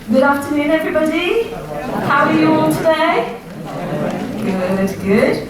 Good afternoon, everybody. How are you all today? Good, good.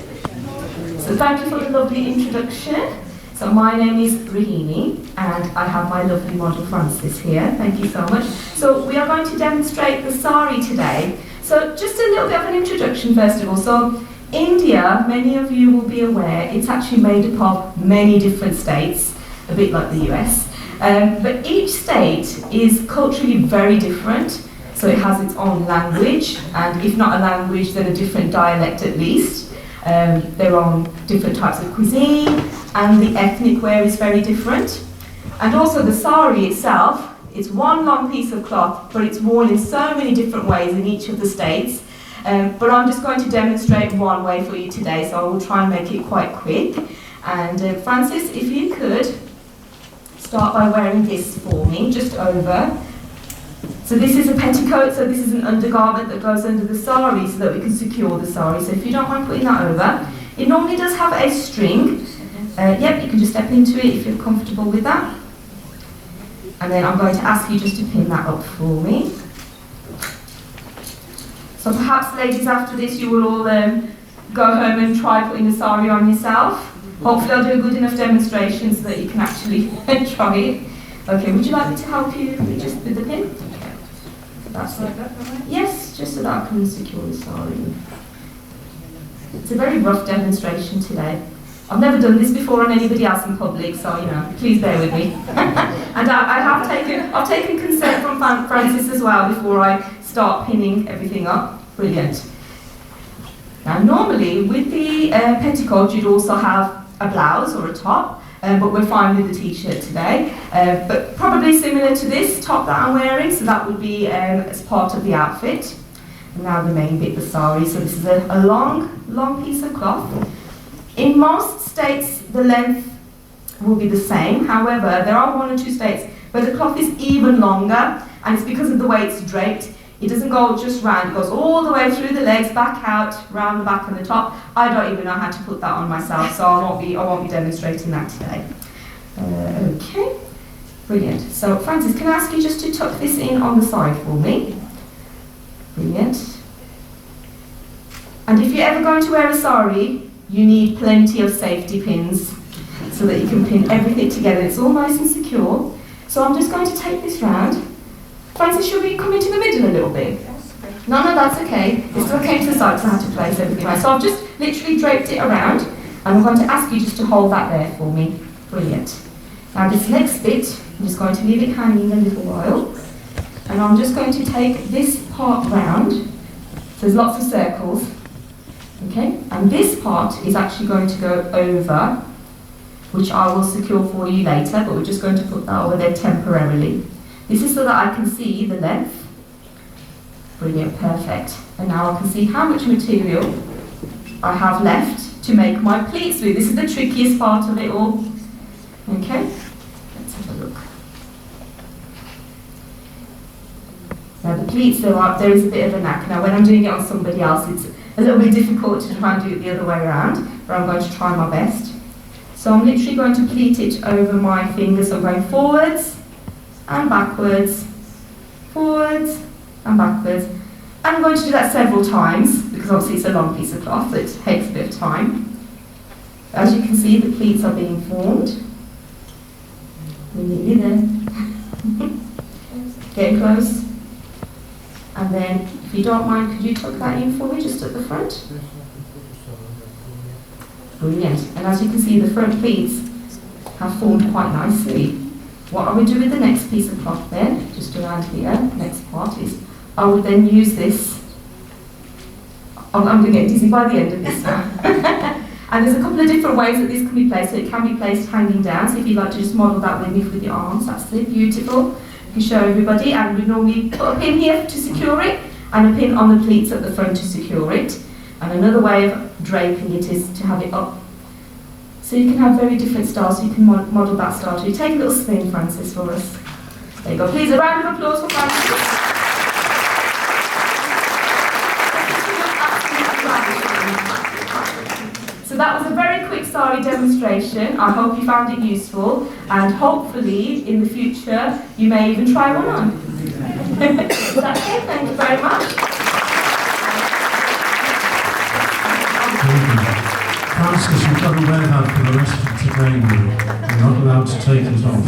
So thank you for the lovely introduction. So my name is Rahini, and I have my lovely model Francis here. Thank you so much. So we are going to demonstrate the Sari today. So just a little bit of an introduction first of all. So India, many of you will be aware, it's actually made up of many different states, a bit like the US. But each state is culturally very different. So it has its own language, and if not a language, then a different dialect at least. Their own different types of cuisine, and the ethnic wear is very different. And also the sari itself, it's one long piece of cloth, but it's worn in so many different ways in each of the states. But I'm just going to demonstrate one way for you today, so I will try and make it quite quick. And Francis, if you could start by wearing this for me, just over. So this is a petticoat, so this is an undergarment that goes under the sari so that we can secure the sari. So if you don't mind putting that over. It normally does have a string. Yep, you can just step into it if you're comfortable with that. And then I'm going to ask you just to pin that up for me. So perhaps, ladies, after this you will all go home and try putting the sari on yourself. Hopefully I'll do a good enough demonstration so that you can actually try it. Okay, would you like me to help you just with the pin? Okay. That's it. Yes, just so that I can secure the sari. It's a very rough demonstration today. I've never done this before on anybody else in public, so please bear with me. And I've taken consent from Francis as well before I start pinning everything up. Brilliant. Now normally with the petticoat you'd also have a blouse or a top, but we're fine with the t-shirt today. But probably similar to this top that I'm wearing, so that would be as part of the outfit. And now the main bit, the sari. So this is a long piece of cloth. In most states the length will be the same. However, there are one or two states where the cloth is even longer, and it's because of the way it's draped. It doesn't go just round, it goes all the way through the legs, back out, round the back and the top. I don't even know how to put that on myself, so I won't be demonstrating that today. Okay, brilliant. So Francis, can I ask you just to tuck this in on the side for me? Brilliant. And if you're ever going to wear a sari, you need plenty of safety pins so that you can pin everything together. It's all nice and secure. So I'm just going to take this round. Francis, should we come into the middle a little bit? No, that's okay. It still came to the side, so I had to place everything right. So I've just literally draped it around, and I'm going to ask you just to hold that there for me. Brilliant. Now this next bit, I'm just going to leave it hanging a little while, and I'm just going to take this part round. So there's lots of circles. Okay, and this part is actually going to go over, which I will secure for you later, but we're just going to put that over there temporarily. This is so that I can see the length. Brilliant, perfect. And now I can see how much material I have left to make my pleats with. This is the trickiest part of it all. Okay, let's have a look. Now the pleats, there is a bit of a knack. Now when I'm doing it on somebody else, it's a little bit difficult to try and do it the other way around, but I'm going to try my best. So I'm literally going to pleat it over my fingers. So I'm going forwards and backwards, forwards and backwards. And I'm going to do that several times, because obviously it's a long piece of cloth, so it takes a bit of time. As you can see, the pleats are being formed. We're nearly there. Getting close. And then, if you don't mind, could you tuck that in for me, just at the front? Brilliant. And as you can see, the front pleats have formed quite nicely. What I would do with the next piece of cloth then, just around here, next part is, I would then use this. I'm going to get dizzy by the end of this now. And there's a couple of different ways that this can be placed. So it can be placed hanging down, so if you'd like to just model that with me with your arms, that's it, beautiful. You can show everybody, and we normally put a pin here to secure it, and a pin on the pleats at the front to secure it. And another way of draping it is to have it up. So you can have very different styles, so you can model that style too. Take a little spin, Francis, for us. There you go. Please, a round of applause for Francis. So that was a very quick sari demonstration. I hope you found it useful, and hopefully in the future you may even try one on. Is that okay? very much. Francis, you've got to wear that for the rest of today. You're not allowed to take it off.